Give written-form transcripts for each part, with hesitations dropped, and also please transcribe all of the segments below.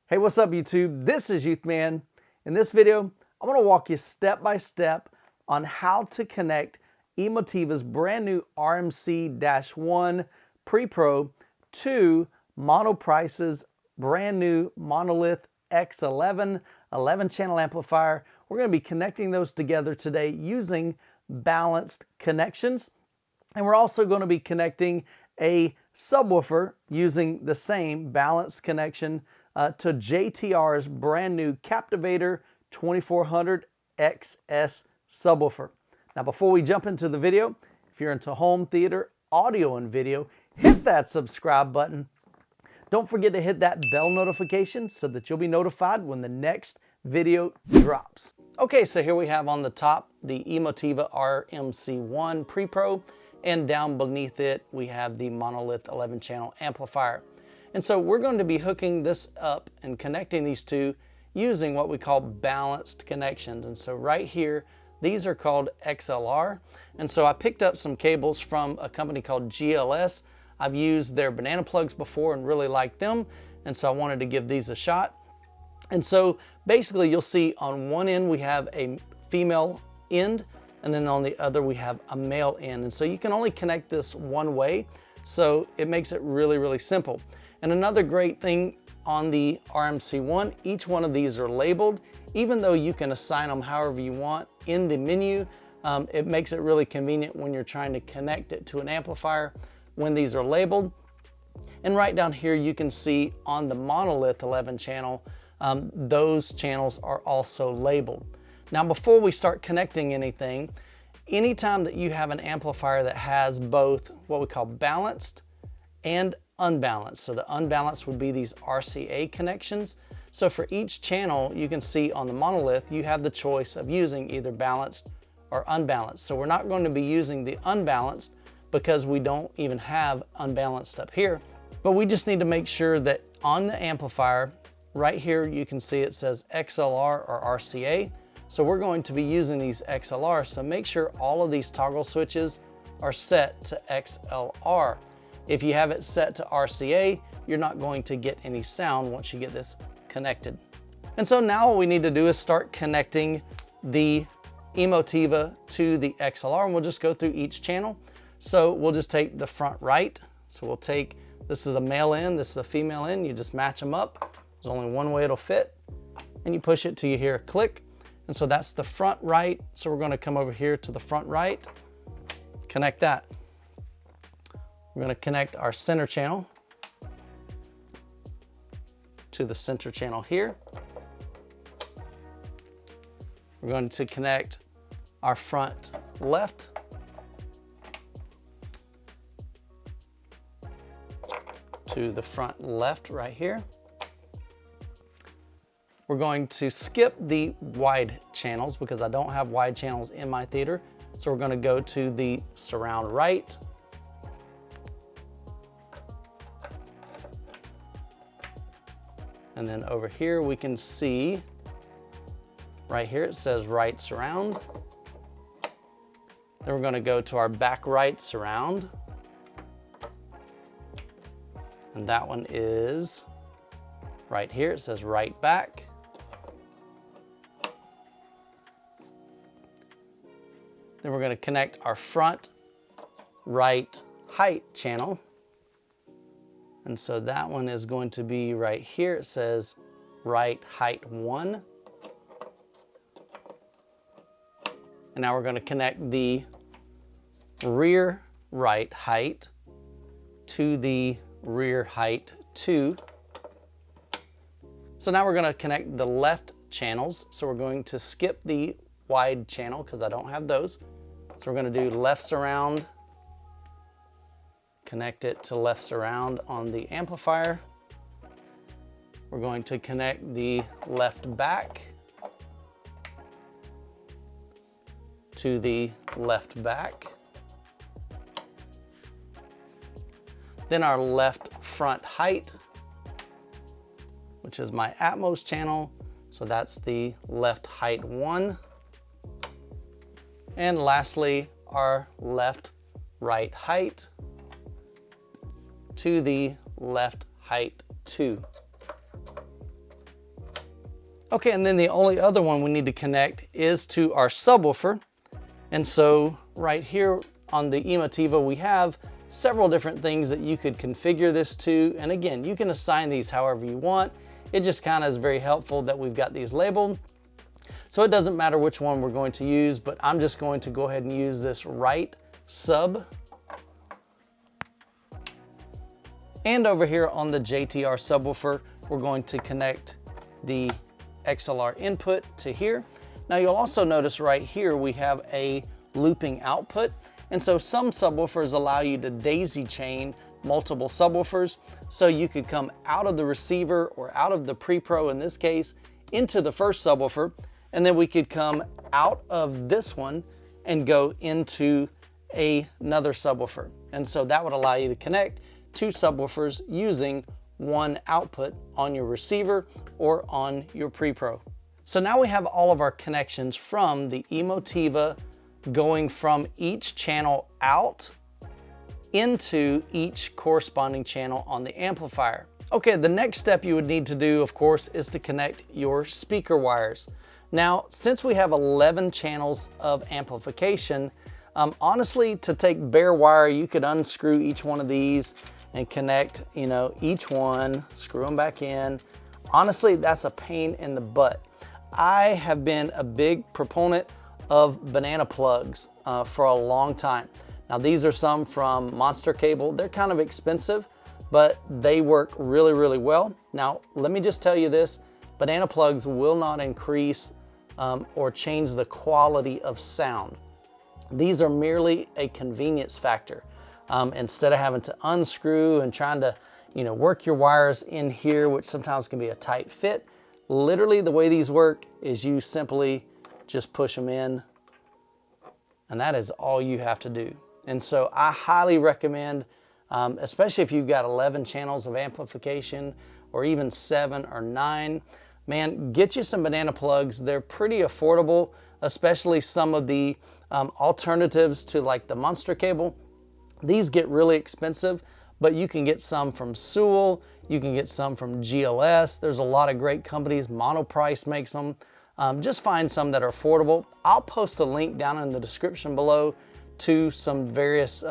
Hey, what's up YouTube? This is Youthman. In this video, I'm going to walk you step by step on how to connect Emotiva's brand new RMC-1 Pre-Pro to Monoprice's brand new Monolith X11 11-channel amplifier. We're going to be connecting those together today using balanced connections. And we're also going to be connecting a subwoofer using the same balanced connection to JTR's brand new Captivator 2400 XS subwoofer. Now, before we jump into the video, if you're into home theater, audio, and video, hit that subscribe button. Don't forget to hit that bell notification so that you'll be notified when the next video drops. Okay, so here we have on the top the Emotiva RMC-1 Pre-Pro, and down beneath it we have the Monolith 11-channel amplifier. And so we're going to be hooking this up and connecting these two using what we call balanced connections. And so right here, these are called XLR. And so I picked up some cables from a company called GLS. I've used their banana plugs before and really liked them. And so I wanted to give these a shot. And so basically you'll see on one end we have a female end, and then on the other we have a male end. And so you can only connect this one way. So it makes it really, really simple. And another great thing on the RMC-1, each one of these are labeled. Even though you can assign them however you want in the menu, it makes it really convenient when you're trying to connect it to an amplifier when these are labeled. And right down here you can see on the Monolith 11 channel, those channels are also labeled. Now, before we start connecting anything, anytime that you have an amplifier that has both what we call balanced and unbalanced. So the unbalanced would be these RCA connections. So for each channel, you can see on the Monolith, you have the choice of using either balanced or unbalanced. So we're not going to be using the unbalanced because we don't even have unbalanced up here. But we just need to make sure that on the amplifier, right here, you can see it says XLR or RCA. So we're going to be using these XLR. So make sure all of these toggle switches are set to XLR. If you have it set to RCA, you're not going to get any sound once you get this connected. And so now what we need to do is start connecting the Emotiva to the XLR, and we'll just go through each channel. So we'll just take the front right. So we'll take, this is a male end, this is a female end. You just match them up. There's only one way it'll fit. And you push it till you hear a click. And so that's the front right. So we're going to come over here to the front right, connect that. We're going to connect our center channel to the center channel here. We're going to connect our front left to the front left right here. We're going to skip the wide channels because I don't have wide channels in my theater. So we're going to go to the surround right. And then over here we can see, right here it says right surround. Then we're going to go to our back right surround. And that one is right here, it says right back. Then we're going to connect our front right height channel. And so that one is going to be right here. It says right height 1. And now we're going to connect the rear right height to the rear height 2. So now we're going to connect the left channels. So we're going to skip the wide channel because I don't have those. So we're going to do left surround, connect it to left surround on the amplifier. We're going to connect the left back to the left back. Then our left front height, which is my Atmos channel. So that's the left height 1. And lastly, our left right height to the left height 2. Okay, and then the only other one we need to connect is to our subwoofer. And so right here on the Emotiva, we have several different things that you could configure this to. And again, you can assign these however you want. It just kind of is very helpful that we've got these labeled. So it doesn't matter which one we're going to use, but I'm just going to go ahead and use this right sub. And over here on the JTR subwoofer, we're going to connect the XLR input to here. Now you'll also notice right here we have a looping output. And so some subwoofers allow you to daisy chain multiple subwoofers. So you could come out of the receiver or out of the pre-pro in this case into the first subwoofer, and then we could come out of this one and go into another subwoofer. And so that would allow you to connect two subwoofers using one output on your receiver or on your pre-pro. So now we have all of our connections from the Emotiva going from each channel out into each corresponding channel on the amplifier. Okay, the next step you would need to do, of course, is to connect your speaker wires. Now, since we have 11 channels of amplification, honestly, to take bare wire, you could unscrew each one of these and connect, each one, screw them back in. Honestly, that's a pain in the butt. I have been a big proponent of banana plugs for a long time. Now, these are some from Monster Cable. They're kind of expensive, but they work really, really well. Now, let me just tell you this, banana plugs will not increase or change the quality of sound. These are merely a convenience factor. Instead of having to unscrew and trying to, work your wires in here, which sometimes can be a tight fit, literally the way these work is you simply just push them in, and that is all you have to do. And so I highly recommend, especially if you've got 11 channels of amplification or even 7 or 9, man, get you some banana plugs. They're pretty affordable, especially some of the alternatives to like the Monster Cable. These get really expensive, but you can get some from Sewell, you can get some from GLS. There's a lot of great companies. Monoprice makes them. Just find some that are affordable. I'll post a link down in the description below to some various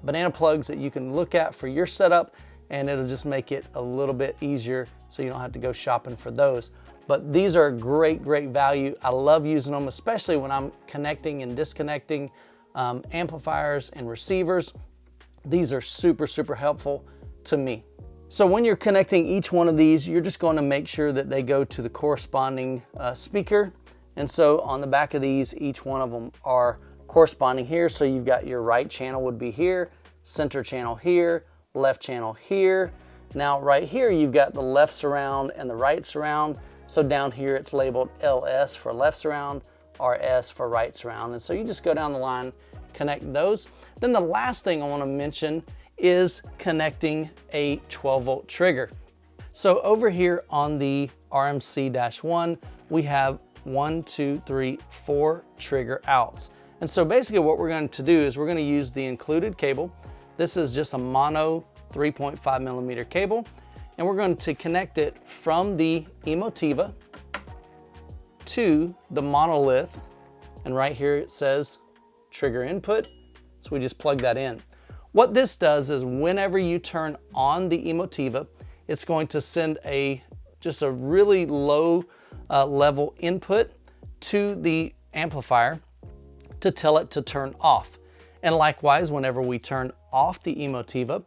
banana plugs that you can look at for your setup, and it'll just make it a little bit easier so you don't have to go shopping for those. But these are a great, great value. I love using them, especially when I'm connecting and disconnecting amplifiers and receivers. These are super, super helpful to me. So when you're connecting each one of these, you're just going to make sure that they go to the corresponding speaker. And so on the back of these, each one of them are corresponding here. So you've got your right channel would be here, center channel here, left channel here. Now right here, you've got the left surround and the right surround. So down here, it's labeled LS for left surround, RS for right surround. And so you just go down the line, connect those. Then the last thing I want to mention is connecting a 12-volt trigger. So over here on the RMC-1, we have 1, 2, 3, 4 trigger outs. And so basically what we're going to do is we're going to use the included cable. This is just a mono 3.5 millimeter cable, and we're going to connect it from the Emotiva to the Monolith. And right here it says trigger input, so we just plug that in. What this does is whenever you turn on the Emotiva, it's going to send just a really low level input to the amplifier to tell it to turn off. And likewise, whenever we turn off the Emotiva,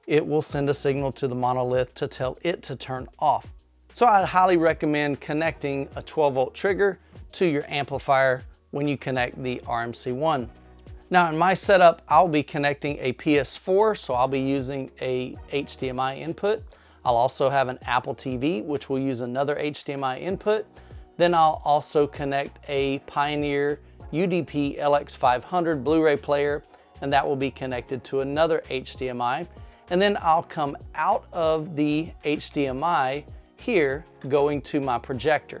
it will send a signal to the Monolith to tell it to turn off. So I'd highly recommend connecting a 12-volt trigger to your amplifier when you connect the RMC-1. Now in my setup, I'll be connecting a PS4, so I'll be using a HDMI input. I'll also have an Apple TV, which will use another HDMI input. Then I'll also connect a Pioneer UDP LX500 Blu-ray player, and that will be connected to another HDMI. And then I'll come out of the HDMI here going to my projector.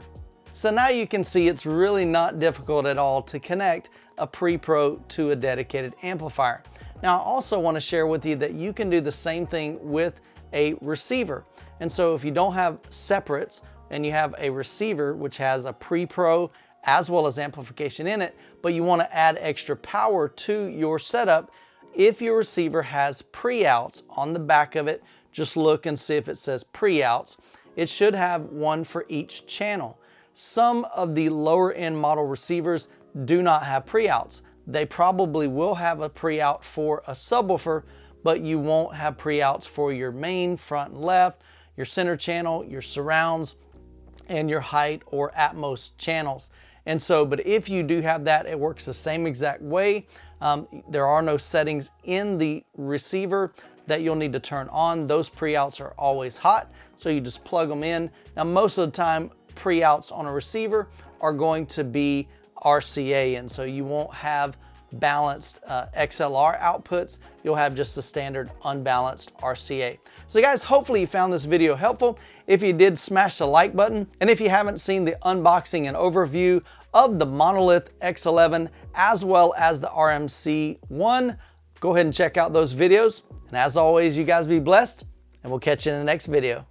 So now you can see it's really not difficult at all to connect a pre-pro to a dedicated amplifier. Now I also want to share with you that you can do the same thing with a receiver. And so if you don't have separates, and you have a receiver which has a pre-pro as well as amplification in it, but you want to add extra power to your setup, if your receiver has pre-outs on the back of it, just look and see if it says pre-outs. It should have one for each channel. Some of the lower end model receivers do not have pre-outs. They probably will have a pre-out for a subwoofer, but you won't have pre-outs for your main, front and left, your center channel, your surrounds, and your height or Atmos channels. And so, but if you do have that, it works the same exact way. There are no settings in the receiver that you'll need to turn on. Those pre-outs are always hot, so you just plug them in. Now, most of the time, pre-outs on a receiver are going to be RCA, and so you won't have balanced XLR outputs. You'll have just the standard unbalanced RCA. So guys, hopefully you found this video helpful. If you did, smash the like button. And if you haven't seen the unboxing and overview of the Monolith X11 as well as the RMC-1, go ahead and check out those videos. And as always, you guys be blessed, and we'll catch you in the next video.